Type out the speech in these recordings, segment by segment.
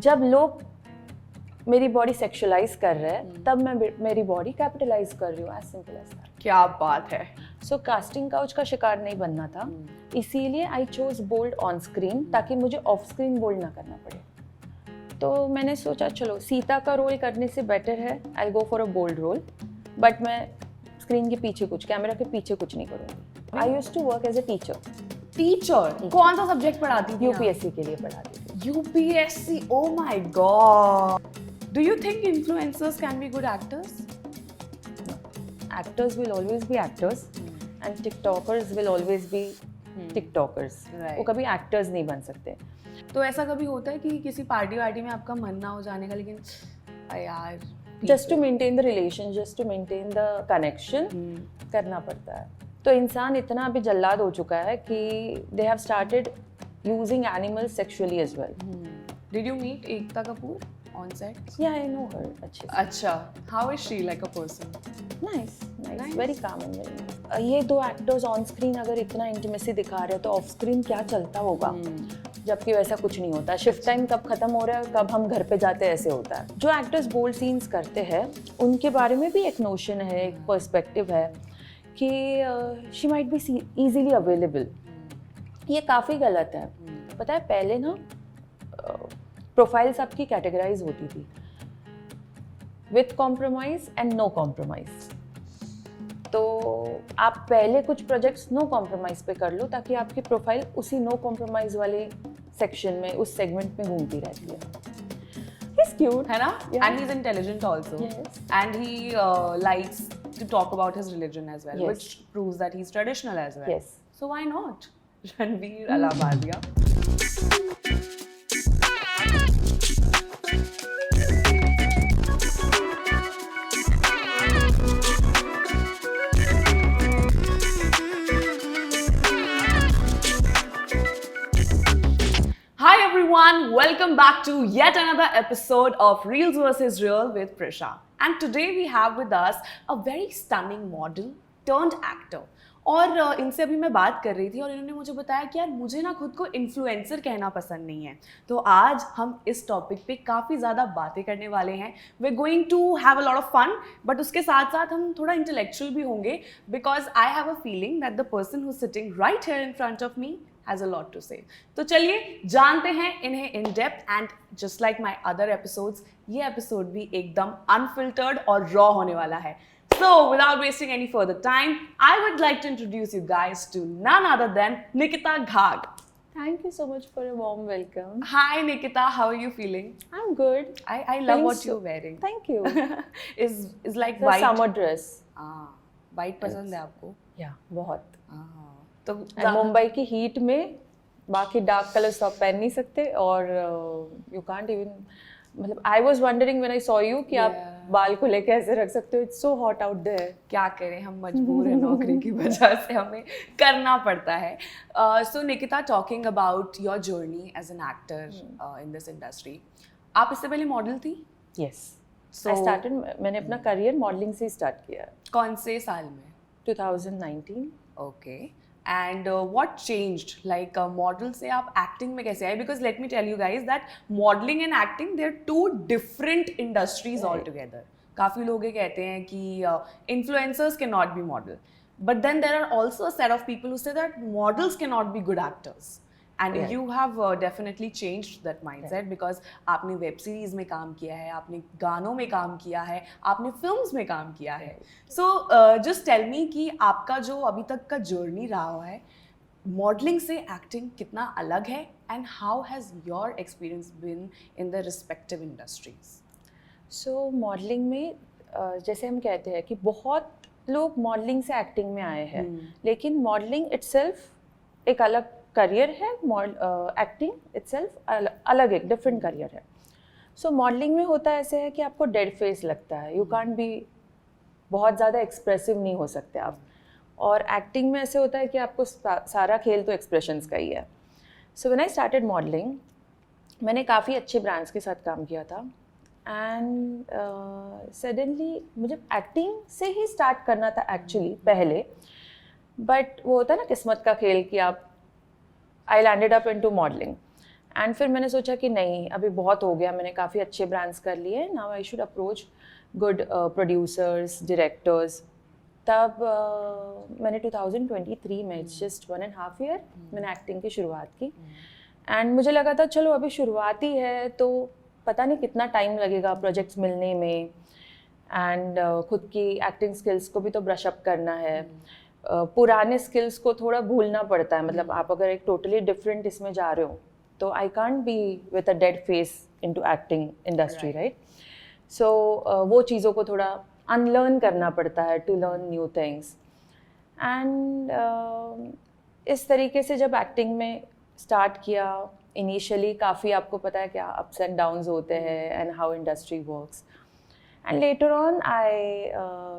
जब लोग मेरी बॉडी सेक्सुअलाइज कर रहे हैं तब मैं मेरी बॉडी कैपिटलाइज कर रही हूँ, एज सिंपल एज दैट। क्या बात है। सो कास्टिंग काउच का शिकार नहीं बनना था, इसीलिए I chose bold on screen, ताकि मुझे ऑफ स्क्रीन बोल्ड ना करना पड़े। तो मैंने सोचा चलो सीता का रोल करने से बेटर है I go for a bold role, but मैं स्क्रीन के पीछे कुछ, कैमरा के पीछे कुछ नहीं करूँगी। I used to work as a teacher. Teacher कौन सा सब्जेक्ट पढ़ाती थी? यूपीएससी के लिए पढ़ाती थी। UPSC, oh my God. Do you think influencers can be good actors? Actors will always be actors and TikTokers will always be TikTokers. वो कभी actors नहीं बन सकते। तो ऐसा कभी होता है कि किसी पार्टी वार्टी में आपका मन ना हो जाने का, लेकिन यार just to maintain the relation, just to maintain the connection करना पड़ता है। तो इंसान इतना अभी जल्लाद हो चुका है कि they have started using animals sexually as well. Did you meet Ekta Kapoor on set? Yeah, I know her. अच्छे से। अच्छा, how is she like a person? Nice, very calm and very nice. ये दो actors on screen अगर इतना intimacy दिखा रहे हैं तो ऑफ स्क्रीन क्या चलता होगा? जबकि वैसा कुछ नहीं होता। शिफ्ट टाइम कब खत्म हो रहा है, कब हम घर पे जाते हैं, ऐसे होता है। जो एक्टर्स बोल्ड सीन्स करते हैं उनके बारे में भी एक नोशन है, एक पर्सपेक्टिव है कि she might be easily available. ये काफ़ी गलत है। पता है पहले ना प्रोफाइल्स आपकी कैटेगराइज होती थी with compromise and no compromise. तो आप पहले कुछ प्रोजेक्ट्स नो कॉम्प्रोमाइज पे कर लो ताकि आपकी प्रोफाइल उसी नो कॉम्प्रोमाइज वाले सेक्शन में, उस सेगमेंट में घूमती रहती है। He's cute, है ना? Yeah. And he's intelligent also. Yes. And he likes to talk about his religion as well, Yes. which proves that he's traditional as well. Yes. So why not? Ranveer Alabadia. Hi everyone, welcome back to yet another episode of Reels vs. Real with Prisha. And today we have with us a very stunning model turned actor. और इनसे अभी मैं बात कर रही थी और इन्होंने मुझे बताया कि यार मुझे ना खुद को इन्फ्लुएंसर कहना पसंद नहीं है। तो आज हम इस टॉपिक पे काफ़ी ज़्यादा बातें करने वाले हैं। We are going to have a lot of fun, but उसके साथ साथ हम थोड़ा इंटेलेक्चुअल भी होंगे, because I have a feeling that the person who sitting right here in front of me has a lot to say. तो चलिए जानते हैं इन्हें in depth, and just like my other episodes, ये episode भी एकदम unfiltered और raw होने वाला है. So without wasting any further time, I would like to introduce you guys to none other than Nikita Ghag. Thank you so much for a warm welcome. Hi Nikita, how are you feeling? I'm good. I love Feeling what you're wearing. Thank you. is like The white. summer dress. White पसंद है आपको? Yeah, बहुत। तो मुंबई की heat में बाकी dark colours आप पहन नहीं सकते और यू कांट इवन, मतलब I was wondering when I saw you कि आप बाल को लेके ऐसे रख सकते हो। It's so hot out there. क्या करें, हम मजबूर हैं, नौकरी की वजह से हमें करना पड़ता है। So Nikita, talking about your journey as an actor in this industry, आप इससे पहले मॉडल थी? यस, आई स्टार्टेड, मैंने अपना करियर मॉडलिंग से स्टार्ट किया। कौन से साल में? 2019। Okay, and what changed, like model से आप acting में कैसे आए? Because let me tell you guys that modeling and acting, they're two different industries altogether. काफ़ी लोग ये कहते हैं कि influencers cannot be model, but then there are also a set of people who say that models cannot be good actors. And you have definitely changed that mindset, because आपने web series में काम किया है, आपने गानों में काम किया है, आपने फिल्म्स में काम किया है। सो जस्ट टेल मी कि आपका जो अभी तक का जर्नी रहा है मॉडलिंग से एक्टिंग कितना अलग है, and how has your experience been in the respective industries? So modelling में जैसे हम कहते हैं कि बहुत लोग मॉडलिंग से एक्टिंग में आए हैं, लेकिन मॉडलिंग इटसेल्फ एक अलग करियर है, एक्टिंग इटसेल्फ अलग एक डिफरेंट करियर है। सो मॉडलिंग में होता ऐसे है कि आपको डेड फेस लगता है, यू कांट बी, बहुत ज़्यादा एक्सप्रेसिव नहीं हो सकते आप। और एक्टिंग में ऐसे होता है कि आपको सारा खेल तो एक्सप्रेशंस का ही है। So when I started modelling, मैंने काफ़ी अच्छे ब्रांड्स के साथ काम किया था, एंड सडनली मुझे एक्टिंग से ही स्टार्ट करना था एक्चुअली पहले, बट वो होता है ना किस्मत का खेल कि आप I landed up into modeling. And फिर मैंने सोचा कि नहीं, अभी बहुत हो गया, मैंने काफ़ी अच्छे ब्रांड्स कर लिए, now I should approach good producers, directors. तब मैंने 2023 में, जस्ट 1.5 ईयर, मैंने एक्टिंग की शुरुआत की। एंड मुझे लगा था चलो अभी शुरुआत ही है तो पता नहीं कितना टाइम लगेगा प्रोजेक्ट्स मिलने में, एंड खुद की एक्टिंग स्किल्स को भी तो ब्रश अप करना है। पुराने स्किल्स को थोड़ा भूलना पड़ता है, मतलब आप अगर एक टोटली डिफरेंट इसमें जा रहे हो तो I can't be with a dead face into acting industry, right? So वो चीज़ों को थोड़ा अनलर्न करना पड़ता है to learn new things. And इस तरीके से जब एक्टिंग में स्टार्ट किया, इनिशियली काफ़ी आपको पता है क्या अप्स एंड डाउन्स होते हैं and how industry works. And later on I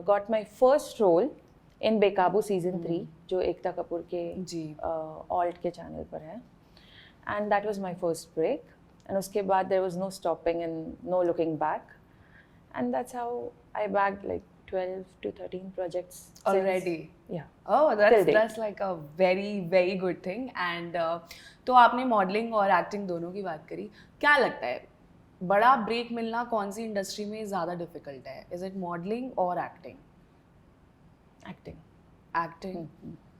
got my first role in Bekaboo season 3, जो एकता कपूर के ऑल्ट के चैनल पर है। And that was my first break, and उसके बाद there was no stopping and no looking back, and that's how I bagged like 12 to 13 projects already. Yeah. Oh, that's like a very good thing. And तो आपने modelling और acting दोनों की बात करी, क्या लगता है बड़ा ब्रेक मिलना कौन सी इंडस्ट्री में ज़्यादा डिफिकल्ट है? इज इट मॉडलिंग और एक्टिंग? एक्टिंग।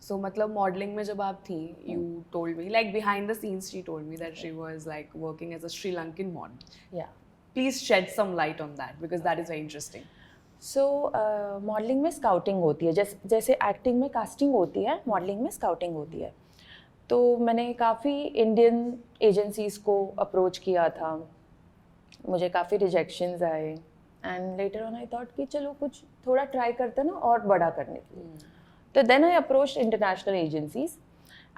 सो मतलब मॉडलिंग में जब आप थी, you told me like behind the scenes she told me that she was like working as a Sri Lankan model. Yeah. Please shed some light on that because that is very interesting. So modelling में scouting होती है, जैसे acting में casting होती है, modelling में scouting होती है। तो मैंने काफ़ी इंडियन एजेंसीज़ को अप्रोच किया था, मुझे काफ़ी रिजेक्शंस आए, and later on I thought कि चलो कुछ थोड़ा ट्राई करते ना और बड़ा करने के लिए। तो then I approach international agencies,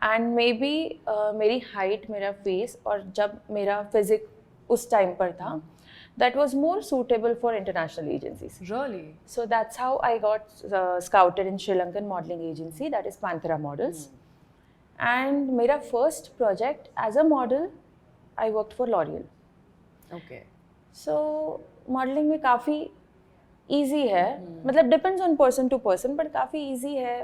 and maybe मेरी हाइट, मेरा फेस और जब मेरा फिजिक उस टाइम पर था, that was more suitable for international agencies. Really? So that's how I got scouted in Sri Lankan modeling agency, that is Panthera Models. And मेरा first project as a model, I worked for L'Oreal. Okay. So modeling में काफ़ी easy है, मतलब depends on person to person, but काफ़ी easy है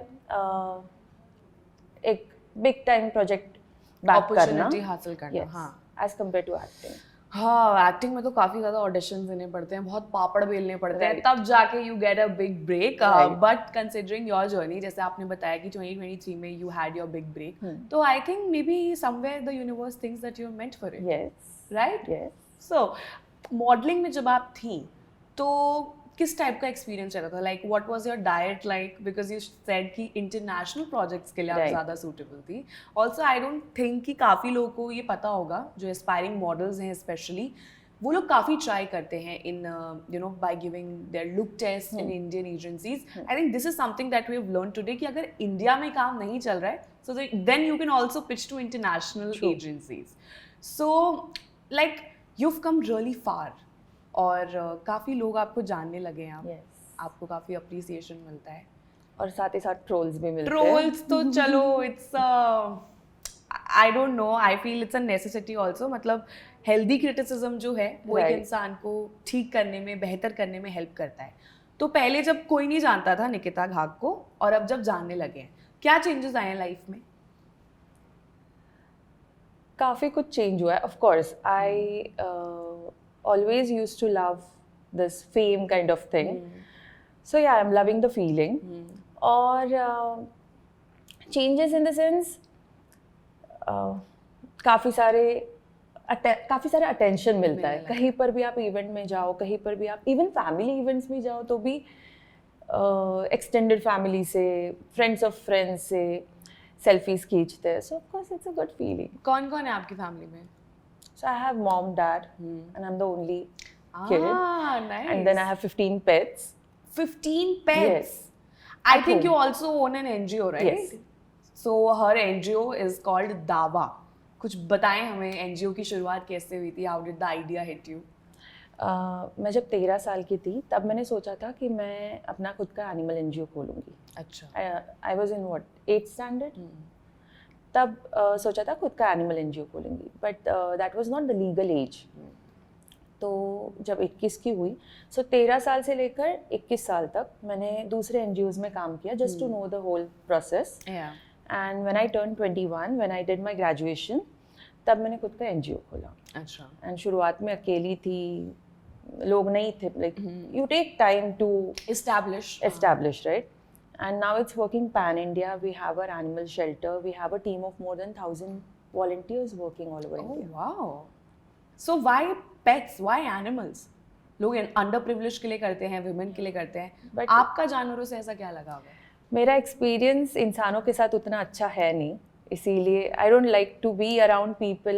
एक big time project back करना, opportunity हासिल करना, yes, हाँ, as compared to acting. हाँ, एक्टिंग में तो काफ़ी ज़्यादा ऑडिशंस देने पड़ते हैं, बहुत पापड़ बेलने पड़ते हैं, Right. तब जाके you get a big break. Right. But considering your journey, जैसे आपने बताया कि 2023 में you had your big break, तो I think maybe somewhere the universe thinks that you are meant for it, Yes. Right? Yes. So modelling में जब आप थी तो किस टाइप का एक्सपीरियंस रहता था? Like what was your diet like, because you said कि इंटरनेशनल प्रोजेक्ट्स के लिए आप Right. ज़्यादा सूटेबल थी। ऑल्सो आई डोंट थिंक कि काफ़ी लोगों को ये पता होगा, जो एस्पायरिंग मॉडल्स हैं स्पेशली, वो लोग काफ़ी ट्राई करते हैं in you know by giving their look test in Indian agencies. I think this is something that we have learn today कि अगर इंडिया में काम नहीं चल रहा है, so then you can also pitch to international agencies. So like you have come really far, और काफ़ी लोग आपको जानने लगे हैं, Yes. आपको काफ़ी अप्रिसिएशन मिलता है, और साथ ही साथ ट्रोल्स भी मिलते हैं। ट्रोल्स तो चलो it's I don't no, I feel it's a necessity also. मतलब हेल्दी क्रिटिसिज्म जो है वो एक Right. इंसान को ठीक करने में, बेहतर करने में हेल्प करता है। तो पहले जब कोई नहीं जानता था निकिता घाग को, और अब जब जानने लगे हैं, क्या चेंजेस आए हैं लाइफ में? काफ़ी कुछ चेंज हुआ है। Of course I always used to love this fame kind of thing, so yeah I am loving the feeling. और चेंजेस इन द सेंस काफ़ी सारे अटेंशन मिलता है, कहीं पर भी आप इवेंट में जाओ, कहीं पर भी आप इवन फैमिली इवेंट्स में जाओ तो भी एक्सटेंडेड फैमिली से, फ्रेंड्स ऑफ फ्रेंड्स से सेल्फीज खींचते हैं, so of course it's a good feeling. कौन कौन है आपकी फैमिली में? So I have mom, dad, and I am the only kid. Nice. And then I have 15 pets. 15 pets? Yes. I At think home. you also own an NGO, right? Yes. So her NGO is called Dawa. कुछ बताएं हमें, NGO की शुरुआत कैसे हुई थी? How did the idea hit you? मैं जब 13 साल की थी तब मैंने सोचा था कि मैं अपना खुद का एनिमल NGO खोलूँगी। अच्छा। I was in what, 8th standard? तब सोचा था खुद का एनिमल NGO खोलूँगी, but that was not the legal age. तो जब 21 की हुई, सो 13 साल से लेकर 21 साल तक मैंने दूसरे NGOs में काम किया, just to know the whole process. And when I turn 21, when I did my graduation, तब मैंने खुद का NGO खोला. अच्छा. एंड शुरुआत में अकेली थी, लोग नहीं थे, like you take time to establish, right? And now it's working pan India. We have our animal shelter. We have a team of more than 1,000 volunteers working all over India. Wow. So why pets? Why animals? लोग under privilege के लिए करते हैं, women के लिए करते हैं, But आपका जानवरों से ऐसा क्या लगाव है? मेरा एक्सपीरियंस इंसानों के साथ उतना अच्छा है नहीं, इसीलिए I don't like to be around people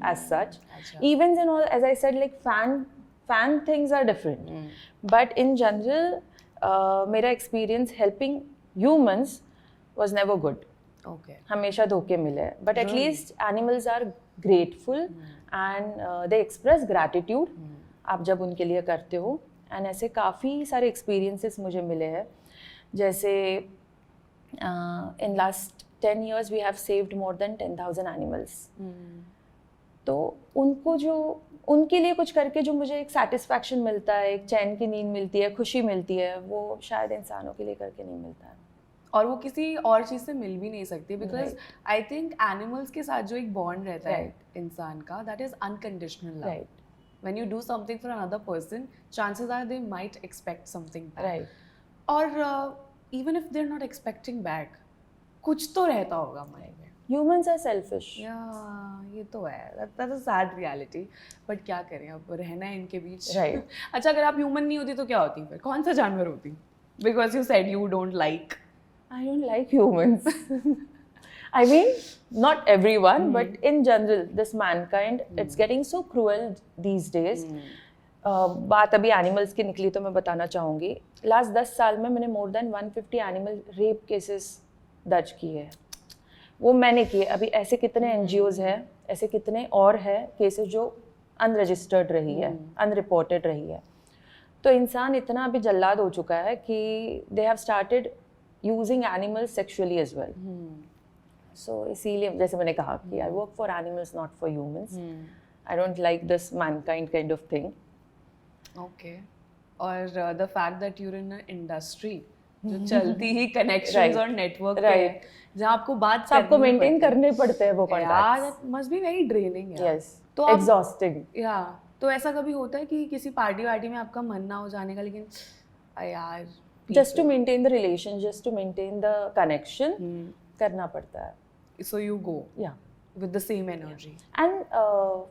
as such. Events and all, as I said, like fan things are different. But in general, मेरा experience helping humans was never good. Okay. हमेशा धोखे मिले. But at least animals are grateful and they express gratitude. आप जब उनके लिए करते हो. And ऐसे काफ़ी सारे experiences मुझे मिले हैं. जैसे in last 10 years we have saved more than 10,000 animals. तो उनको जो उनके लिए कुछ करके जो मुझे एक सेटिस्फैक्शन मिलता है, एक चैन की नींद मिलती है, खुशी मिलती है, वो शायद इंसानों के लिए करके नहीं मिलता है. और वो किसी और चीज़ से मिल भी नहीं सकती, बिकॉज आई थिंक एनिमल्स के साथ जो एक बॉन्ड रहता है इंसान का, that is unconditional love. Right. When you do something for another person, chances are they might expect something back. Right. और even if they are not expecting back, कुछ तो रहता होगा मन में. Humans are selfish. ये तो है. That's a sad reality. But क्या करें, अब रहना है इनके बीच. Right. अच्छा, अगर आप ह्यूमन नहीं होती तो क्या होती फिर? कौन सा जानवर होती? Because you said you don't like. I don't like humans. I mean, not everyone, but in general, this mankind, it's getting so cruel these days. बात अभी एनिमल्स की निकली तो मैं बताना चाहूँगी. लास्ट 10 साल में मैंने more than 150 animal rape cases दर्ज किए हैं. वो मैंने किए. अभी ऐसे कितने NGOs हैं, ऐसे कितने और है केसेस जो अनरजिस्टर्ड रही है, अनरिपोर्टेड रही है. तो इंसान इतना अभी जल्लाद हो चुका है कि they have started using animals sexually as well. So इसीलिए जैसे मैंने कहा कि I work for animals, not for humans. I don't like this mankind kind of thing. Okay. और the fact that you are in a industry जो चलती ही connections और network है, जहाँ आपको बात सबको मेंटेन करने पड़ते हैं वो कॉन्टैक्ट्स. यार, must be very draining. Yes, तो एग्जॉस्टिंग. या तो ऐसा कभी होता है कि किसी पार्टी में आपका मन ना हो जाने का, लेकिन यार just to maintain the relation, just to maintain the connection करना पड़ता है. सो यू गो या with the same energy. And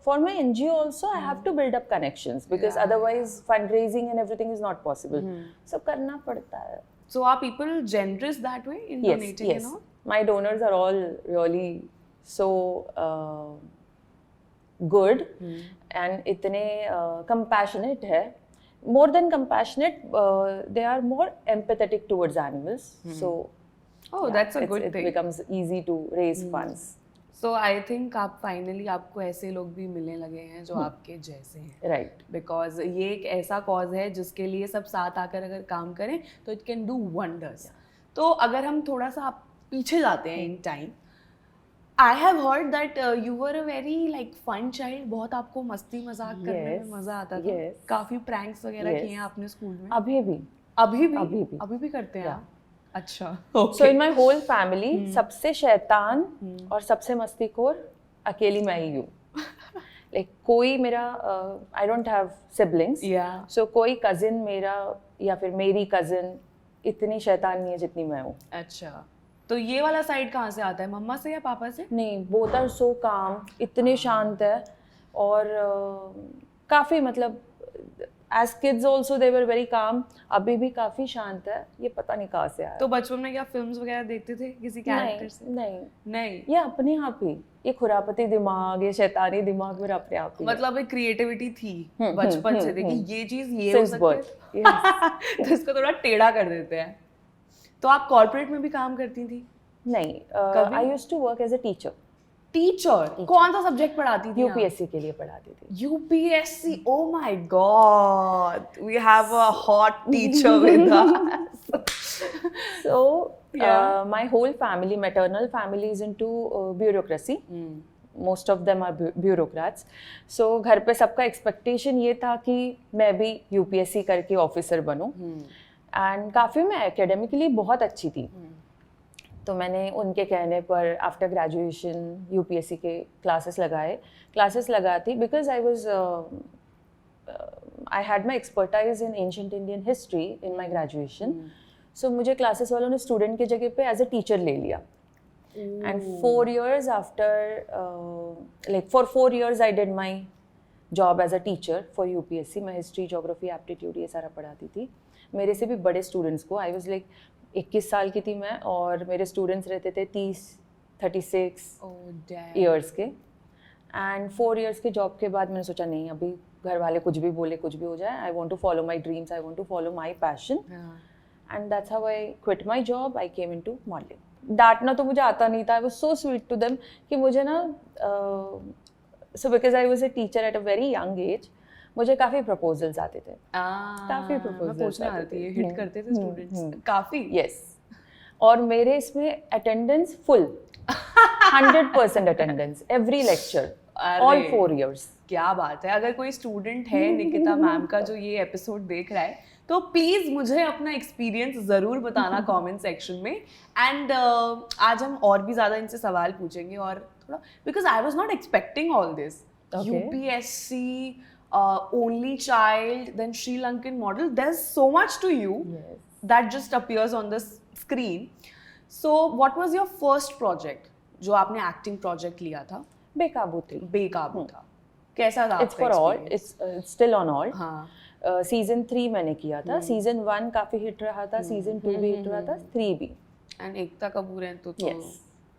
for my NGO also, I have to build up connections because otherwise fundraising and everything is not possible. So करना पड़ता है. So are people generous that way in donating? Yes. You know? My donors are all really so good and इतने compassionate है. More than compassionate, they are more empathetic towards animals. So that's a good thing. It becomes easy to raise funds. So I think आप finally आपको ऐसे लोग भी मिलने लगे हैं जो आपके जैसे हैं. राइट. बिकॉज ये एक ऐसा कॉज है जिसके लिए सब साथ आकर अगर काम करें तो इट कैन डू वंडर्स. तो अगर हम थोड़ा सा आप पीछे जाते हैं in time, I have heard that you were a very like fun child. बहुत आपको मस्ती मजाक करने में मजा आता था. काफी प्रैंक्स वगैरह किए हैं आपने स्कूल में? अभी भी करते हैं आप? अच्छा. So in my whole family, सबसे शैतान और सबसे मस्तीखोर अकेली मैं ही हूँ. Like कोई मेरा I don't have siblings. So कोई cousin मेरा या फिर मेरी cousin इतनी शैतान नहीं है जितनी मैं हूँ. अच्छा. तो ये वाला साइड कहाँ से आता है, मम्मा से या पापा से? नहीं, both are so calm, इतने शांत है और काफ़ी मतलब as kids also they were very calm. अभी भी काफ़ी शांत है. ये पता नहीं कहाँ से आया. तो बचपन में क्या फिल्म्स वगैरह देखते थे किसी कैरेक्टर से? नहीं. ये अपने आप ही, ये खुरापती दिमाग, ये शैतानी दिमाग मेरा अपने आप ही. मतलब एक क्रिएटिविटी थी बचपन से कि ये चीज़ ये हो सकती है. तो इसको थोड़ा टेढ़ा कर देते हैं. तो आप कॉर्पोरेट में भी काम करती थी? नहीं. I used to work as a teacher. Teacher? कौन सा सब्जेक्ट पढ़ाती थी? यूपीएससी के लिए पढ़ाती थी. UPSC? Oh my God, we have a hot teacher with us. So my whole family, maternal family is into bureaucracy. Most of them are bureaucrats. So घर पे सबका expectation ये था कि मैं भी यूपीएससी करके ऑफिसर बनूं. And काफ़ी मैं academically बहुत अच्छी थी. तो मैंने उनके कहने पर आफ्टर ग्रेजुएशन यूपीएससी के क्लासेस लगाती because I had my expertise in ancient Indian history in my graduation. So मुझे क्लासेस वालों ने स्टूडेंट की जगह पे एज अ टीचर ले लिया. And 4 years after, for 4 years I did my job as a teacher for UPSC. मैं history, geography, aptitude ये सारा पढ़ाती थी. मेरे से भी बड़े स्टूडेंट्स को, आई वाज लाइक 21 साल की थी मैं, और मेरे स्टूडेंट्स रहते थे 36 ईयर्स के. एंड 4 years के जॉब के बाद मैंने सोचा नहीं, अभी घर वाले कुछ भी बोले, कुछ भी हो जाए, I want to follow my dreams, I want to follow my passion. And that's how I quit my job. I came into modelling. डांटना तो मुझे आता नहीं था. I was so sweet to them कि मुझे ना so because I was a teacher at a very young age, मुझे काफ़ी प्रपोजल्स आते थे. काफ़ी प्रपोजल्स आते थे. हिट करते थे स्टूडेंट्स काफ़ी. यस. और मेरे इसमें attendance full 100% attendance every lecture all 4 years. क्या बात है. अगर कोई स्टूडेंट है निकिता मैम का जो ये एपिसोड देख रहा है, तो प्लीज़ मुझे अपना एक्सपीरियंस ज़रूर बताना कमेंट सेक्शन में. एंड आज हम और भी ज़्यादा इनसे सवाल पूछेंगे और थोड़ा, because I was not expecting all this. UPSC, only child, then Sri Lankan model, there is so much to you that just appears on the screen. So what was your first project जो आपने एक्टिंग प्रोजेक्ट लिया था? बेकाबू था. कैसा था? It's for all, it's still on all. Season 3 मैंने किया था. सीजन 1 काफी हिट रहा था, सीजन 2 भी हिट रहा था, 3 भी. एंड एकता कपूर है तो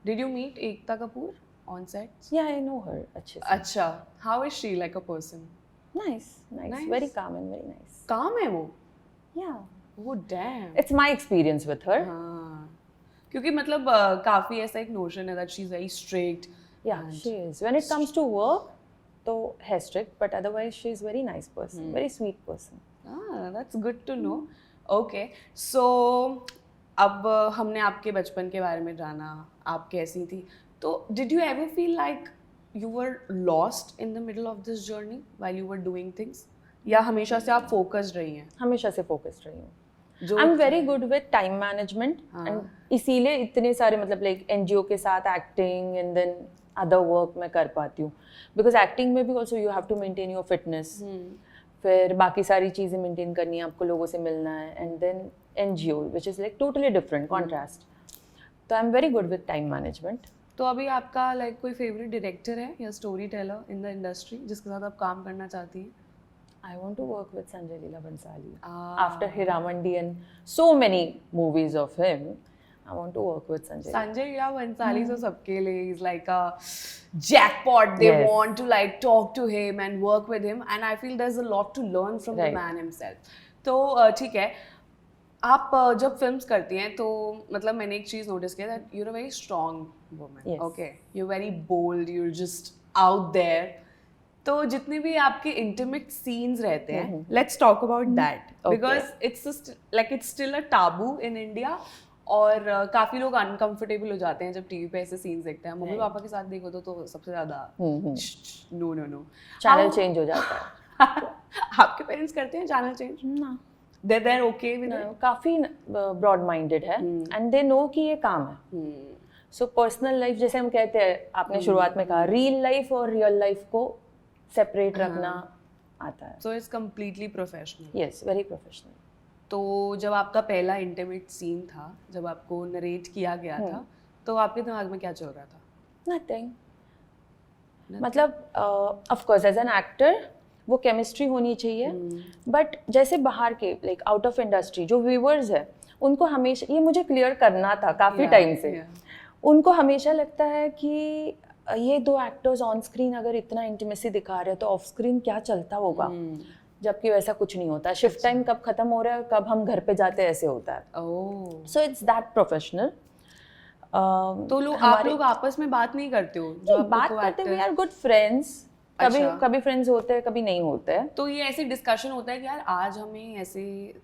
did you meet Ekta Kapoor on set? Yeah I know her अच्छे से. अच्छा, how is she like a person? Nice, very calm and very nice. Calm है वो? Yeah. Oh damn. It's my experience with her. क्योंकि मतलब काफी ऐसा एक नोशन है that she is very strict. Yeah she is. When it comes to work तो है strict, but otherwise she is very nice person, very sweet person. That's good to know. Okay, so अब हमने आपके बचपन के बारे में जाना, आप कैसी थी. तो did you ever feel like you were lost in the middle of this journey while you were doing things? या हमेशा से आप focused रही हैं? हमेशा से focused रही हूँ. I'm very good with time management and इसीलिए इतने सारे मतलब like NGO के साथ acting and then other work मैं कर पाती हूँ. बिकॉज एक्टिंग में भी also you have to maintain your fitness. फिर बाकी सारी चीज़ें मेंटेन करनी है, आपको लोगों से मिलना है, and then NGO which is like totally different contrast. तो I am very good with time management. तो अभी आपका लाइक कोई फेवरेट डायरेक्टर है या story teller in the industry जिसके साथ आप काम करना चाहती हैं? I want to work with Sanjay Leela Bhansali. After Hiramandi and so many movies of him, I want to work with Sanjay. Sanjay Leela Bhansali so सबके लिए is like a jackpot. They want to like talk to him and work with him, and I feel there's a lot to learn from the man himself. तो ठीक है, आप जब films करती हैं तो मतलब मैंने एक चीज़ नोटिस किया that you're a very strong woman. Yes. Okay, you're very bold. You're just out there. तो जितने भी आपके इंटीमेट सीन्स रहते हैं, let's talk about that because it's still a Abu in India. और काफी लोग अनकंफर्टेबल हो जाते हैं जब टीवी पे ऐसे सीन्स देखते हैं. मम्मी पापा के साथ देखो तो सबसे ज्यादा नो चैनल चेंज हो जाता है. आपके पेरेंट्स करते हैं चैनल चेंज? ना, they're okay with it. काफी ब्रॉड माइंडेड है एंड दे नो कि ये काम है. सो पर्सनल लाइफ जैसे हम कहते हैं, आपने शुरुआत में कहा रियल लाइफ और रियल लाइफ को सेपरेट रखना आता है. So it's completely professional. Yes, very professional. तो जब आपका पहला इंटीमेट सीन था, जब आपको नरेट किया गया था, तो आपके दिमाग में क्या चल रहा था? नथिंग. मतलब of course as an actor वो केमिस्ट्री होनी चाहिए, बट जैसे बाहर के लाइक आउट ऑफ इंडस्ट्री जो व्यूअर्स है उनको हमेशा ये मुझे क्लियर करना था काफ़ी टाइम से. उनको हमेशा लगता है कि ये दो एक्टर्स ऑन स्क्रीन अगर इतना इंटीमेसी दिखा रहे हैं तो ऑफ स्क्रीन क्या चलता होगा, जबकि वैसा कुछ नहीं होता. शिफ्ट टाइम कब खत्म हो रहा है, कब हम घर पे जाते हैं, ऐसे होता है. So it's that professional. तो आप लोग आपस में बात नहीं करते हो? जो बात करते वी आर गुड फ्रेंड्स. कभी फ्रेंड्स होते हैं, कभी नहीं होते हैं. तो ये ऐसे डिस्कशन होता है कि यार आज हमें ऐसे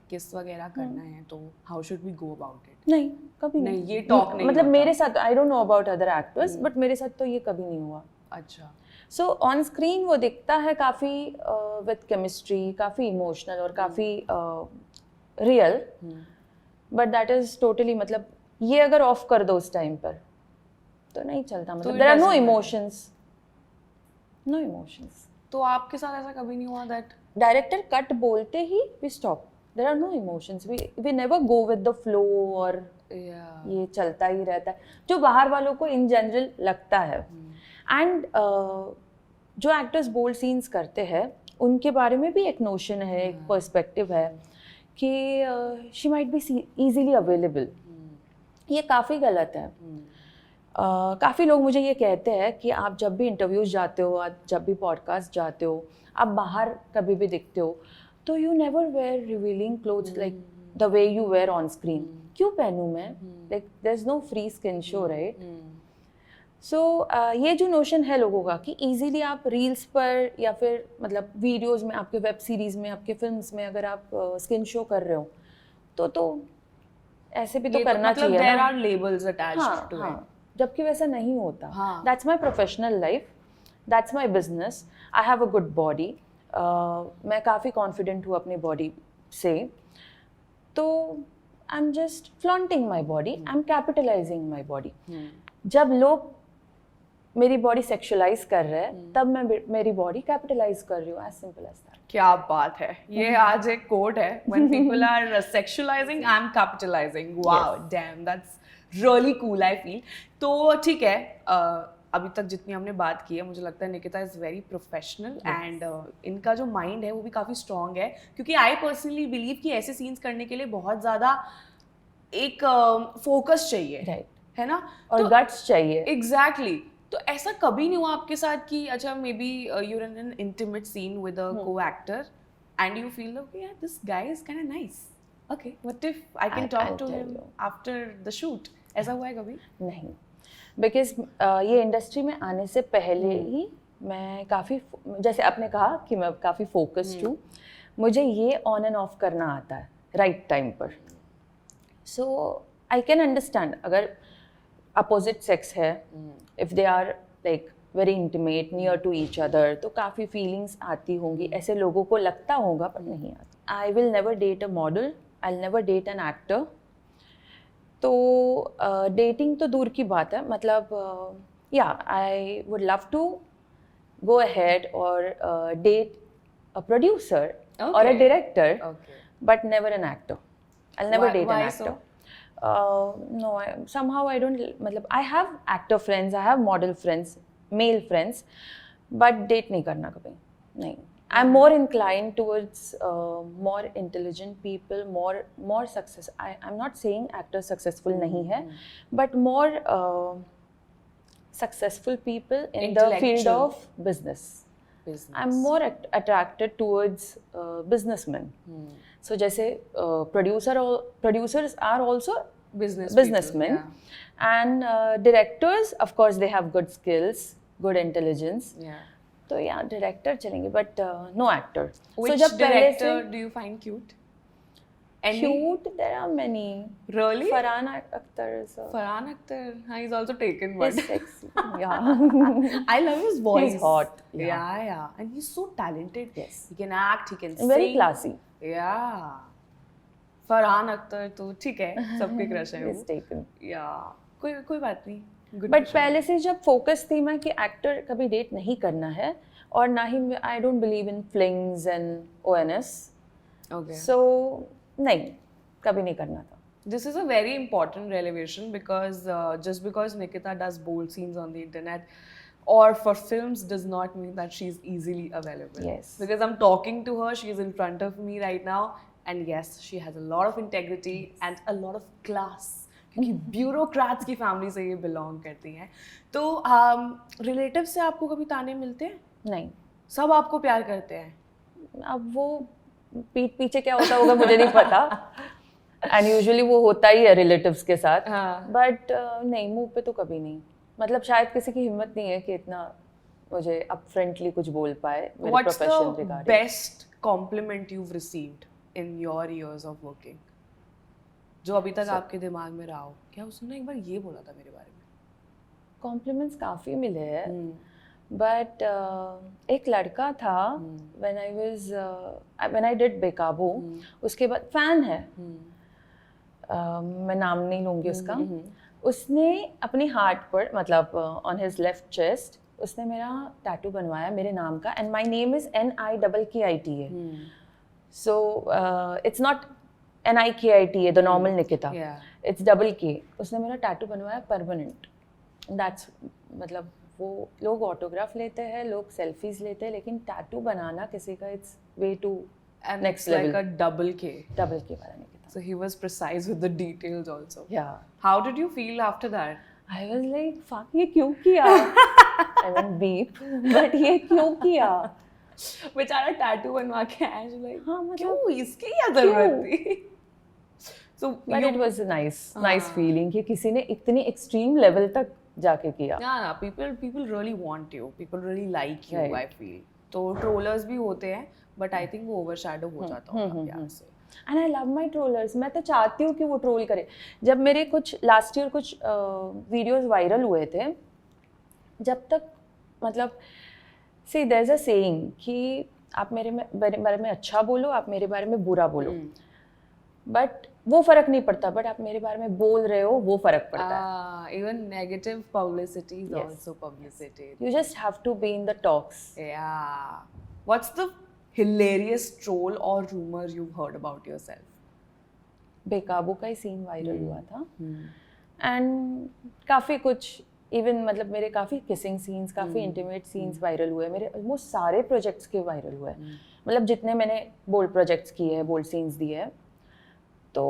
किस वगैरह करना है, तो how should we go about it? नहीं, कभी नहीं. ये टॉक नहीं मतलब मेरे साथ, I don't know about other actors, but मेरे साथ तो ये कभी नहीं हुआ. अच्छा. सो ऑन स्क्रीन वो दिखता है काफ़ी विद केमिस्ट्री, काफ़ी इमोशनल और काफ़ी real, but that is totally मतलब ये अगर ऑफ कर दो उस टाइम पर तो नहीं चलता, मतलब it there are no doesn't emotions, no emotions. तो आपके साथ ऐसा कभी नहीं हुआ दैट डायरेक्टर कट बोलते ही we stop, there are no emotions, we never go with the flow और ये चलता ही रहता है जो बाहर वालों को इन जनरल लगता है। एंड जो एक्टर्स बोल्ड सीन्स करते हैं उनके बारे में भी एक नोशन है, एक पर्सपेक्टिव है कि she might be easily available. ये काफ़ी गलत है। काफ़ी लोग मुझे ये कहते हैं कि आप जब भी इंटरव्यूज जाते हो, आप जब भी पॉडकास्ट जाते हो, आप बाहर कभी भी दिखते हो तो you never wear revealing clothes like the way you wear on screen. क्यों पहनूँ मैं? Like there is no free skin show, right? So ये जो नोशन है लोगों का कि इजीली आप रील्स पर या फिर मतलब वीडियोस में, आपके वेब सीरीज़ में, आपके फिल्म्स में अगर आप स्किन शो कर रहे हो तो ऐसे भी तो करना मतलब चाहिए there ना। are labels attached to it. जबकि वैसा नहीं होता। हाँ. That's my professional life, that's my business, I have a good body, मैं काफ़ी कॉन्फिडेंट हूँ अपनी बॉडी से, तो I am just flaunting my body, I am capitalising my body. जब लोग मेरी बॉडी सेक्सुअलाइज कर रहे हैं तब मैं मेरी बॉडी कैपिटलाइज कर रही हूँ, एज सिंपल एज दैट। क्या बात है, ये आज एक कोट है, when people are sexualizing I'm capitalizing. Wow, damn, that's really cool, I feel. तो ठीक है, अभी तक जितनी हमने बात की है मुझे लगता है Nikita is very professional and इनका जो माइंड है वो भी काफ़ी स्ट्रॉन्ग है, क्योंकि आई पर्सनली बिलीव कि ऐसे सीन्स करने के लिए बहुत ज़्यादा एक फोकस चाहिए, राइट, है ना, और गट्स चाहिए। एग्जैक्टली। तो ऐसा कभी नहीं हुआ आपके साथ कि अच्छा may be you're in an intimate scene with a co-actor and you feel okay, yeah, this guy is kind of nice, okay, what if I can talk to him after the shoot? ऐसा हुआ है कभी? नहीं, because ये industry में आने से पहले ही मैं काफ़ी, जैसे आपने कहा कि मैं काफ़ी फोकस्ड हूँ, मुझे ये ऑन एंड ऑफ करना आता है राइट टाइम पर। सो आई कैन अंडरस्टैंड अगर अपोजिट सेक्स है, if they are like very intimate near to each other, तो काफ़ी फीलिंग्स आती होंगी, ऐसे लोगों को लगता होगा पर नहीं आता। I will never date a model, I will never date an actor. तो डेटिंग तो दूर की बात है, मतलब या I would love to go ahead और डेट अ प्रोड्यूसर और a director, but never an actor. I will never date an actor. No, somehow I don't, मतलब I have actor friends, I have model friends, male friends, but date नहीं करना कभी, नहीं। I'm more inclined towards more intelligent people, more success. I'm not saying actors successful नहीं है, but more successful people in the field of business. I'm more attracted towards businessmen. So जैसे producers are also businessmen, and directors of course they have good skills, good intelligence. तो या director चलेंगे, but no actor. Which director do you find cute? Cute, there are many. Really? Farhan Akhtar is Farhan Akhtar, he's also taken, but he's sexy. Yeah. I love his voice. He's hot. Yeah. And he's so talented. Yes. He can act, he can And very sing. classy. Yeah. Farhan Akhtar तो ठीक है, सबके crush है वो। He's taken. Yeah. कोई बात नहीं। But पहले से जब फोकस थी मैं कि एक्टर कभी डेट नहीं करना है, और ना ही I don't believe in flings and ONS. Okay. So नहीं, कभी नहीं करना था। This is a very important revelation because just because Nikita does bold scenes on the internet or for films does not mean that she's easily available. Yes. Because I'm talking to her, she's in front of me right now, and yes, she has a lot of integrity and a lot of class. क्योंकि bureaucrats की family से ये belong करती हैं। तो relative से आपको कभी ताने मिलते हैं? नहीं, सब आपको प्यार करते हैं। अब वो पीठ पीछे क्या होता होगा मुझे नहीं पता, एंड यूजुअली वो होता ही है रिलेटिव्स के साथ, बट नहीं, मुंह पे तो कभी नहीं। मतलब शायद किसी की हिम्मत नहीं है कि इतना मुझे अप फ्रंटली कुछ बोल पाए मेरे profession regarding. What's the best compliment you've received in your years of working? जो अभी तक आपके दिमाग में रहा हो, क्या उसने एक बार ये बोला था मेरे बारे में? कॉम्प्लीमेंट्स काफ़ी मिले हैं, बट एक लड़का था when I did बेकाबू, उसके बाद फैन है, मैं नाम नहीं लूँगी उसका, उसने अपने हार्ट पर मतलब ऑन हिज लेफ्ट चेस्ट उसने मेरा टैटू बनवाया मेरे नाम का, and my name is NIKKITA. So it's not NIKITA the normal Nikita, it's double K. उसने मेरा टैटू बनवाया परमानेंट. दैट्स मतलब वो लोग ऑटोग्राफ लेते हैं, लोग सेल्फीज लेते हैं, लेकिन टैटू बनाना किसी का it's way to next level. Like a double K वाला Nikita. So he was precise with the details also. Yeah. How did you feel after that? I was like, fuck, ये क्यों किया? I mean beep, but ये क्यों किया? बेचारा tattoo बनवा के आया, like हाँ मतलब क्यों, इसकी क्या जरूरत थी? So but it was a nice feeling कि किसी ने इतनी extreme level तक जाके किया. Yeah, people really want you, people really like you, I feel. तो trollers भी होते हैं, but I think वो overshadow हो जाता होगा प्यार से. And I love my trollers. मैं तो चाहती हूँ कि वो ट्रोल करे. जब मेरे कुछ लास्ट ईयर कुछ वीडियोस वायरल हुए थे, जब तक मतलब see there's a saying कि आप मेरे बारे में अच्छा बोलो, आप मेरे बारे में बुरा बोलो, बट वो फर्क नहीं पड़ता, बट आप मेरे बारे में बोल रहे हो वो फर्क पड़ता है. Even negative publicity is also publicity. You just have to be in the talks. Yeah. What's the hilarious troll or rumor you've heard about yourself? बेकाबू का ही सीन वायरल हुआ था, एंड काफ़ी कुछ इवन मतलब मेरे काफ़ी किसिंग सीन्स, काफ़ी इंटीमेट सीन्स वायरल हुए. मेरे ऑलमोस्ट सारे प्रोजेक्ट्स के वायरल हुए, मतलब जितने मैंने बोल्ड प्रोजेक्ट्स किए हैं, बोल्ड सीन्स दिए हैं, तो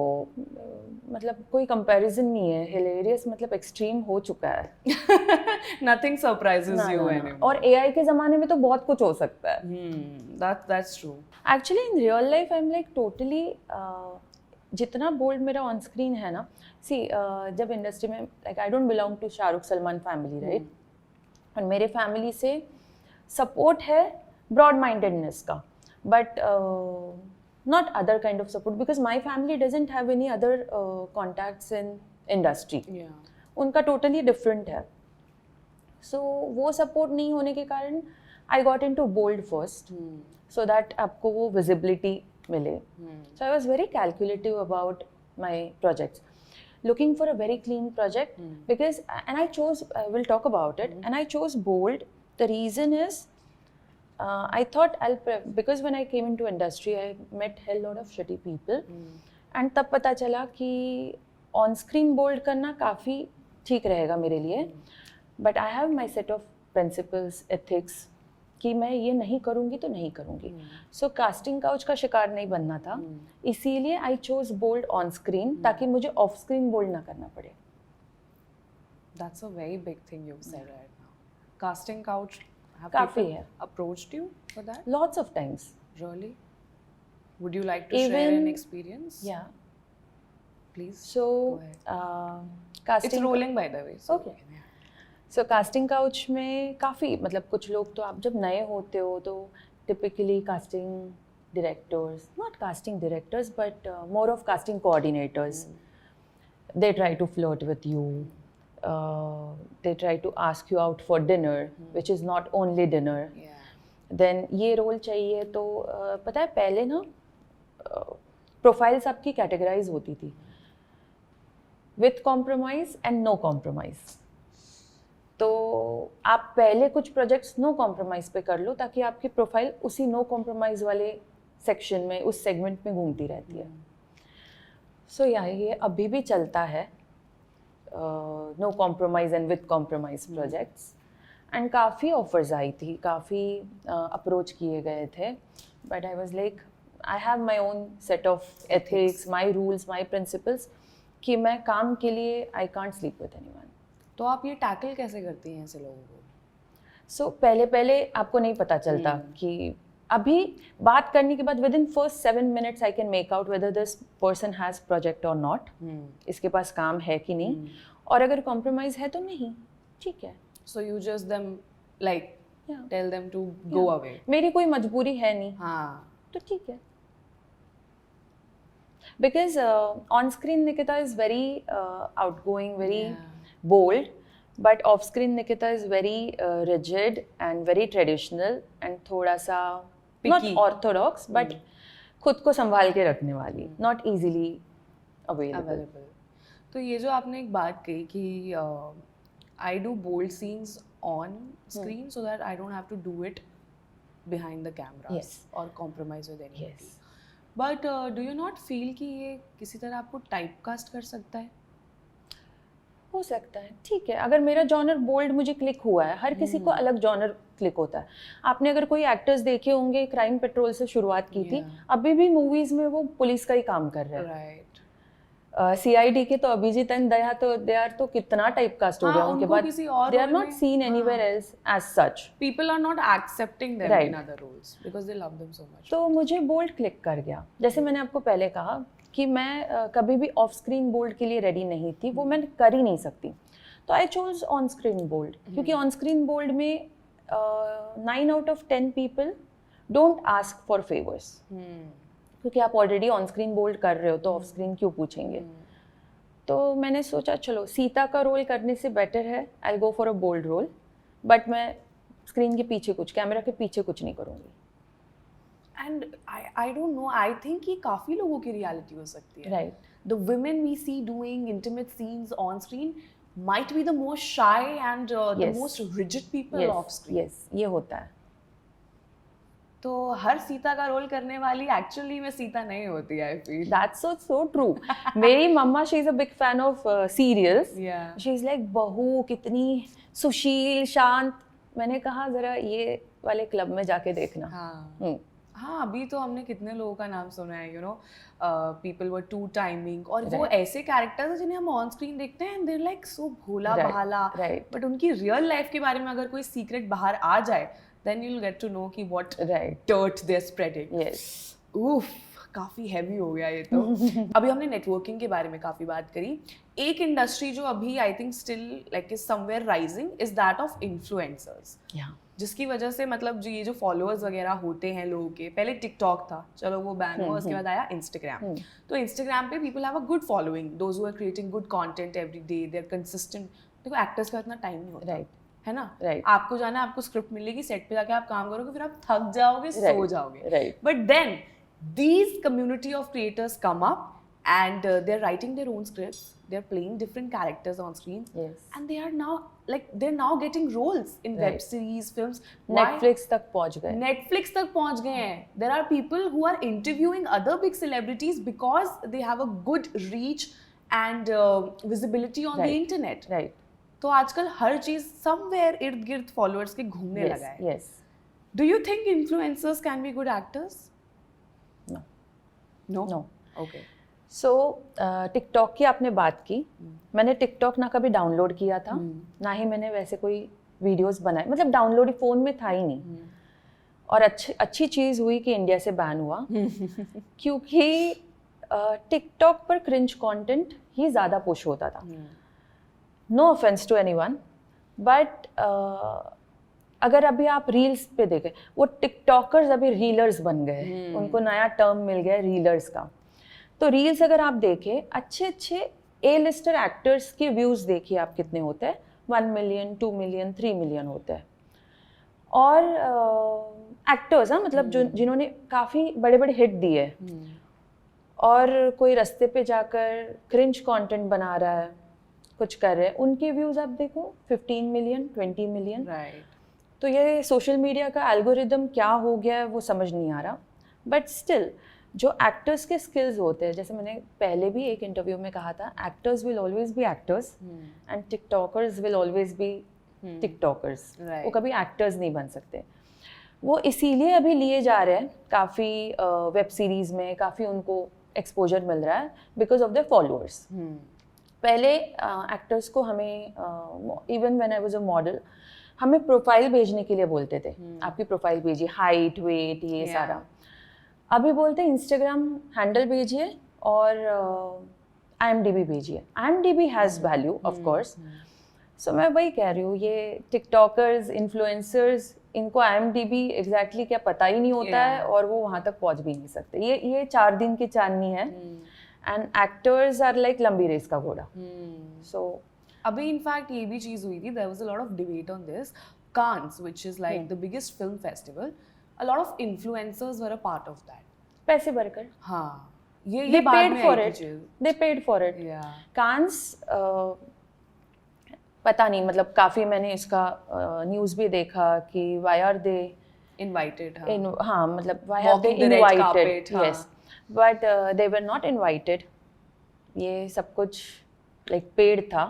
मतलब कोई कंपैरिजन नहीं है. हिलेरियस मतलब एक्सट्रीम हो चुका है. Nothing surprises you anymore. और AI के ज़माने में तो बहुत कुछ हो सकता है. That's true. Actually in real life I'm like totally जितना बोल्ड मेरा ऑन स्क्रीन है ना, सी जब इंडस्ट्री में like I don't belong to Shahrukh Salman family, right, और मेरे फैमिली से सपोर्ट है ब्रॉड माइंडेडनेस का, but not other kind of support because my family doesn't have any other contacts in industry. उनका totally different है. So वो support नहीं होने के कारण I got into bold first, so that आपको वो visibility मिले. So I was very calculative about my projects, looking for a very clean project because, and I chose, we'll talk about it, and I chose bold. The reason is I thought because when I came into industry I met hell lot of shitty people, and तब पता चला कि on screen bold करना काफ़ी ठीक रहेगा मेरे लिए, but I have my set of principles, ethics कि मैं ये नहीं करूँगी तो नहीं करूँगी. So casting couch का शिकार नहीं बनना था, इसीलिए I chose bold on screen ताकि मुझे off screen bold ना करना पड़े. That's a very big thing you've said right now. Casting couch. Have काफ़ी people है. approached you for that? Lots of times. Really? Would you like to share an experience? Yeah. Please. So go ahead. casting. It's rolling by the way. So Okay. So casting couch में काफ़ी मतलब कुछ लोग तो आप जब नए होते हो तो typically casting directors, not casting directors but more of casting coordinators, they try to flirt with you. They try to ask you out for dinner, which is not only dinner. Then ये role चाहिए तो पता है पहले ना profiles आपकी categorise होती थी with compromise and no compromise. तो आप पहले कुछ प्रोजेक्ट्स नो कॉम्प्रोमाइज पे कर लो ताकि आपकी प्रोफाइल उसी नो कॉम्प्रोमाइज वाले सेक्शन में, उस सेगमेंट में घूमती रहती है. सो ये अभी भी चलता है, no compromise and with compromise projects, and काफ़ी ऑफर्स आई थी, काफ़ी अप्रोच किए गए थे, but I was like I have my own set of ethics, my rules, my principles कि मैं काम के लिए I can't sleep with anyone. तो आप ये टैकल कैसे करती हैं ऐसे लोगों को? सो पहले आपको नहीं पता चलता कि अभी बात करने के बाद with in first 7 minutes I can make out whether this person has project और नॉट, इसके पास काम है कि नहीं, और अगर कॉम्प्रोमाइज है तो नहीं, ठीक है. So you just them like tell them to go away. मेरी कोई मजबूरी है नहीं, हाँ तो ठीक है. Because on screen Nikita is very outgoing, very bold, but off screen Nikita is very rigid and very traditional and थोड़ा सा not orthodox but खुद को संभाल के रखने वाली, not easily अवेलेबल। तो ये जो आपने एक बात कही कि I do bold scenes on screen so that I don't have to do it behind the cameras Yes. or compromise with anybody. Yes. But do you not feel कि ये किसी तरह आपको typecast कर सकता है? हो सकता है, ठीक है, अगर मेरा जॉनर बोल्ड मुझे क्लिक हुआ है, हर किसी को अलग जॉनर क्लिक होता है। आपने अगर कोई एक्टर्स देखे होंगे, क्राइम पेट्रोल से शुरुआत की थी, अभी भी मूवीज में वो पुलिस का ही काम कर रहे हैं। Right. CID के तो अभिजीत एंड दया तो दे आर तो कितना टाइपकास्ट हो गया उनके बाद, they are not seen anywhere else as such. People are not accepting them in other roles because they love them so much. तो मुझे बोल्ड क्लिक कर गया। जैसे मैंने आपको पहले कहा कि मैं कभी भी ऑफ स्क्रीन बोल्ड के लिए रेडी नहीं थी, वो मैं कर ही नहीं सकती, तो I chose on screen bold, क्योंकि ऑन स्क्रीन बोल्ड में 9 out of 10 people don't ask for favours, क्योंकि आप ऑलरेडी ऑन स्क्रीन बोल्ड कर रहे हो तो ऑफ स्क्रीन क्यों पूछेंगे। तो मैंने सोचा चलो सीता का रोल करने से बेटर है I go for a bold role, but मैं स्क्रीन के पीछे कुछ, कैमरा के पीछे कुछ नहीं करूँगी। And I don't know, I think ये काफ़ी लोगों की रियलिटी हो सकती है। Right. The women we see doing intimate scenes on screen might be the most shy and the most rigid people off screen. Yes, ये होता है। तो हर सीता का रोल करने वाली एक्चुअली में सीता नहीं होती, I feel. That's so true. मेरी मम्मा she is a big fan of serials. Yeah. She is like बहू कितनी सुशील शांत। मैंने कहा जरा ये वाले क्लब में जाके देखना। हाँ, अभी तो हमने कितने लोगों का नाम सुना है, you know, people were two timing, और वो ऐसे कैरेक्टर्स हैं जिन्हें हम ऑन स्क्रीन देखते हैं एंड दे लाइक सो भोला भाला, बट उनकी रियल लाइफ के बारे में अगर कोई सीक्रेट बाहर आ जाए then you'll get to know कि what dirt they're spreading. Yes. Oof, काफ़ी हैवी हो गया ये तो। अभी हमने नेटवर्किंग के बारे में काफ़ी बात करी। एक इंडस्ट्री जो अभी I think still like is somewhere rising is that of influencers, जिसकी वजह से मतलब जो ये जो फॉलोअर्स वगैरह होते हैं लोगों के, पहले टिकटॉक था, चलो वो बैन हुआ, उसके बाद आया इंस्टाग्राम। तो इंस्टाग्राम पे people have a good following, those who are creating good content every day, they are consistent. देखो एक्टर्स का इतना टाइम नहीं होता, है ना, आपको जाना, आपको स्क्रिप्ट मिलेगी, सेट पे जाके आप काम करोगे, फिर आप थक जाओगे, सो जाओगे, but then these community of creators come up and they're writing their own scripts, they're playing different characters on screen, and they are now like they're now getting roles in web series, films. Netflix तक पहुंच गए, Netflix तक पहुंच गए हैं। There are people who are interviewing other big celebrities because they have a good reach and visibility on the internet. तो आजकल हर चीज somewhere इर्द गिर्द followers के घूमने लगा है। Do you think influencers can be good actors? No. Okay. So TikTok की आपने बात की, मैंने TikTok ना कभी डाउनलोड किया था, ना ही मैंने वैसे कोई वीडियोस बनाए, मतलब डाउनलोड फ़ोन में था ही नहीं। और अच्छी चीज़ हुई कि इंडिया से बैन हुआ क्योंकि TikTok पर क्रिंज कंटेंट ही ज़्यादा पुश होता था। No offence to anyone, but अगर अभी आप रील्स पे देखें, वो टिकटॉकर्स अभी रीलर्स बन गए, उनको नया टर्म मिल गया रीलर्स का। तो रील्स अगर आप देखें, अच्छे ए लिस्टर एक्टर्स के व्यूज़ देखिए आप कितने होते हैं, 1 मिलियन, 2 मिलियन, 3 मिलियन होते हैं। और एक्टर्स मतलब जिन्होंने काफ़ी बड़े बड़े हिट दिए, और कोई रास्ते पे जाकर क्रिंज कंटेंट बना रहा है, कुछ कर रहे हैं, उनके व्यूज़ आप देखो 15 मिलियन, 20 मिलियन। तो ये सोशल मीडिया का एल्गोरिदम क्या हो गया है वो समझ नहीं आ रहा, बट स्टिल जो एक्टर्स के स्किल्स होते हैं, जैसे मैंने पहले भी एक इंटरव्यू में कहा था, actors will always be actors and TikTokers will always be TikTokers. वो कभी एक्टर्स नहीं बन सकते। वो इसीलिए अभी लिए जा रहे हैं काफ़ी वेब सीरीज़ में, काफ़ी उनको एक्सपोजर मिल रहा है बिकॉज ऑफ द फॉलोअर्स। पहले एक्टर्स को हमें even when I was a model, हमें प्रोफाइल भेजने के लिए बोलते थे, आपकी प्रोफाइल भेजिए, हाइट, वेट, ये सारा। अभी बोलते हैं इंस्टाग्राम हैंडल भेजिए और IMDb भेजिए। IMDb has value of course. So मैं वही कह रही हूँ, ये टिकटॉकर्स, इन्फ्लुएंसर्स, इनको IMDb एग्जैक्टली क्या पता ही नहीं होता है, और वो वहाँ तक पहुँच भी नहीं सकते। ये 4 दिन की चांदनी है, एंड एक्टर्स आर लाइक लंबी रेस का घोड़ा। सो अभी इनफैक्ट ये भी चीज़ हुई थी, there was a lot of debate on this. Cannes, which is like the biggest film festival, a lot of influencers were a part of that. पैसे भरकर। हाँ, they paid for it. They paid for it. Yeah. Cannes पता नहीं, मतलब काफ़ी मैंने इसका news भी देखा कि why are they Invited, हाँ मतलब why have they Walking the red invited? carpet, Yes, but they were not invited. ये सब कुछ like paid था.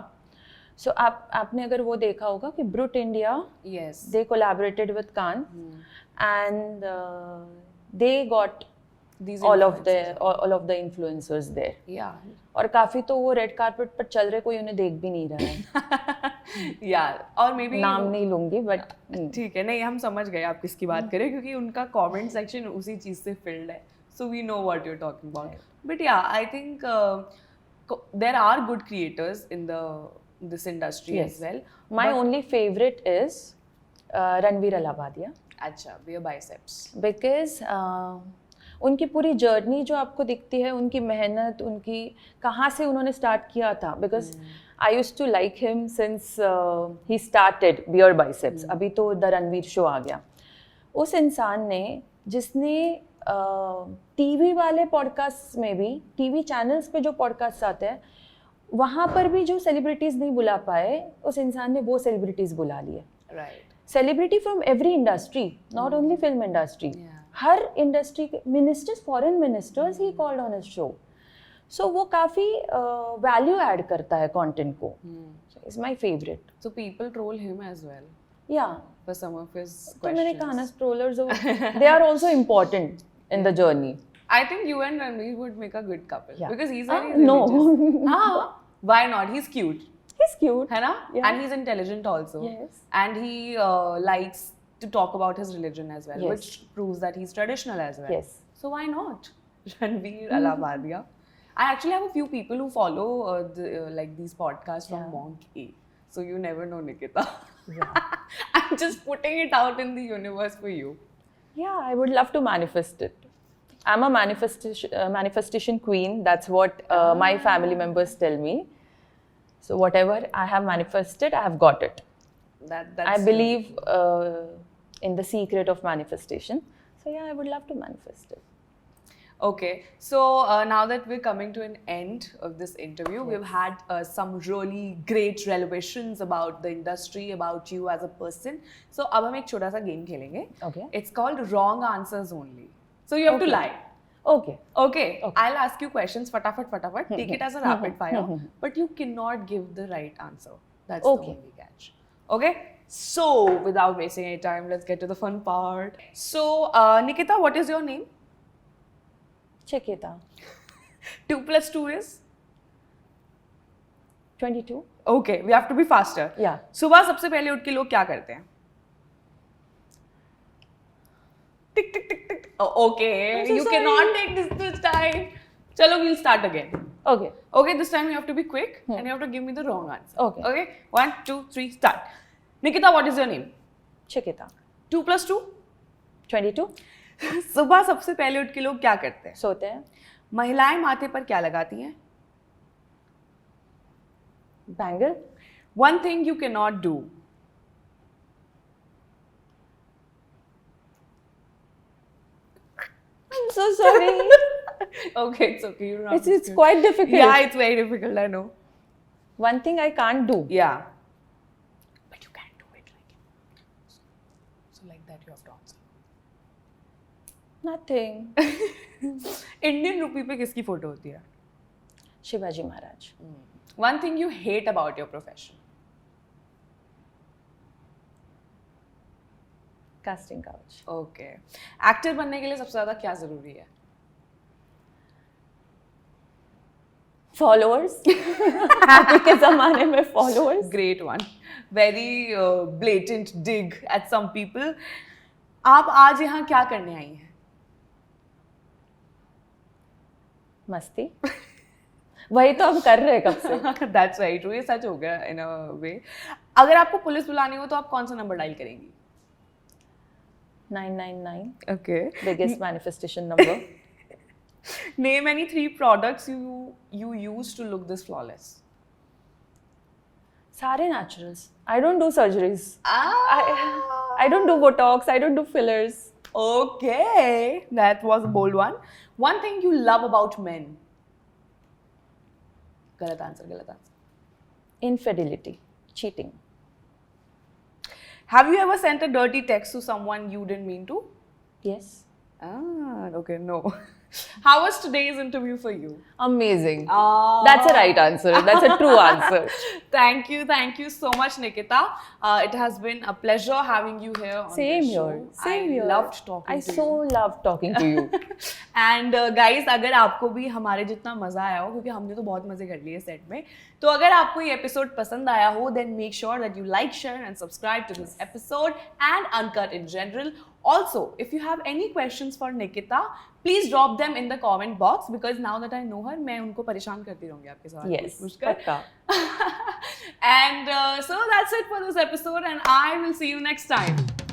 So आपने अगर वो देखा होगा कि Brut India, Yes. they collaborated with Cannes and they got These all of the influencers there. Yeah. और काफ़ी तो वो रेड कारपेट पर चल रहे, कोई उन्हें देख भी नहीं रहा है. Yeah. और मे बी नाम नहीं लूंगी बट ठीक है, नहीं हम समझ गए आप किसकी बात करें, क्योंकि उनका कमेंट सेक्शन उसी चीज से फिल्ड है, so we know what you are talking about. But yeah I think there are good creators in this industry as well. My only favourite is Ranveer Allahbadia. अच्छा, बियर बाइसेप्स. बिकॉज उनकी पूरी journey जो आपको दिखती है, उनकी मेहनत, उनकी कहाँ से उन्होंने स्टार्ट किया था. Because I used to like him since he started beer biceps. अभी तो द रणवीर शो आ गया. उस इंसान ने जिसने टीवी वाले पॉडकास्ट में भी, टीवी चैनल्स पे जो पॉडकास्ट आते हैं वहाँ पर भी जो सेलिब्रिटीज़ नहीं बुला पाए, उस इंसान ने वो सेलिब्रिटीज़ बुला लिए. Right. Celebrity from every industry, not only film industry. हर इंडस्ट्री के ministers, foreign ministers he called on his show. So वो काफ़ी वैल्यू ऐड करता है कंटेंट को. Is my favourite. So people troll him as well. Yeah for some of his तो questions. मैंने कहा ना, trollers they are also important in the journey. I think you and Ranveer would make a good couple. Yeah. Because he's very religious. No. Why not? He's cute. He's cute. है ना? Yeah. And he's intelligent also. Yes. And he likes to talk about his religion as well, Yes. which proves that he's traditional as well. Yes. So why not? Ranveer Alahabadia. I actually have a few people who follow like these podcasts from Yeah. Monk A. So you never know, Nikita. Yeah. I'm just putting it out in the universe for you. Yeah, I would love to manifest it. I'm a manifestation queen. That's what my family members tell me. So whatever I have manifested, I have got it. That's I believe in the secret of manifestation. So yeah, I would love to manifest it. Okay, so now that we're coming to an end of this interview, we've had some really great revelations about the industry, about you as a person. So अब हम एक छोटा सा game खेलेंगे. Okay. It's called wrong answers only. So you have to lie. Okay. Okay. I'll ask you questions, fatafat. Take it as a rapid fire, but you cannot give the right answer. That's the Okay. only catch. Okay. So without wasting any time, let's get to the fun part. So Nikita, what is your name? Chikita. 2 + 2 is? 22. Okay, we have to be faster. Yeah. सुबह सबसे पहले उठ के लोग क्या करते हैं? टिक टिक टिक टिक. Okay, I'm so you sorry. cannot take this time. चलो, we'll start again. Okay. Okay, this time you have to be quick and you have to give me the wrong answer. Okay. Okay, 1, 2, 3, start. Nikita, what is your name? Chikita. 2 + 2? 22. सुबह सबसे पहले उठ के लोग क्या करते हैं? सोते हैं. महिलाएं माथे पर क्या लगाती हैं? Bangle. One thing you cannot do. I'm so sorry. Okay, it's okay. You're not It's quite difficult. Yeah, it's very difficult, I know. One thing I can't do. Yeah. But you can do it like so like that you have to answer. Nothing. Indian rupee पे किसकी photo होती है? Shivaji Maharaj. One thing you hate about your profession. Casting couch. Okay. Actor बनने के लिए सबसे ज़्यादा क्या ज़रूरी है? Followers. अभी के ज़माने में followers. Great one. Very blatant dig at some people. आप आज यहाँ क्या करने आई हैं? मस्ती. वही तो हम कर रहे हैं कब से. That's very true. ये सच हो गया in a way. अगर आपको पुलिस बुलानी हो तो आप कौन सा नंबर डायल करेंगी? 999. Okay. Biggest manifestation number. Name any 3 products you use to look this flawless. सारे naturals. I don't do surgeries. Ah. I don't do Botox. I don't do fillers. Okay, that was a bold one. One thing you love about men. गलत answer. Infidelity, cheating. Have you ever sent a dirty text to someone you didn't mean to? Yes. Okay, no. How was today's interview for you? Amazing. Ah. That's a right answer. That's a true answer. Thank you so much, Nikita. It has been a pleasure having you here on Same the show. here. Same here. I loved talking to you. I so loved talking to you. And guys अगर आपको भी हमारे जितना मजा आया हो, क्योंकि हमने तो बहुत मजे कर लिए सेट में, तो अगर आपको ये एपिसोड पसंद आया हो then make sure that you like, share and subscribe to this episode and uncut in general. Also, if you have any questions for Nikita, please drop them in the comment box because now that I know her, मैं उनको परेशान करती रहूँगी आपके सवाल पूछ-पूछकर. पक्का. And so that's it for this episode and I will see you next time.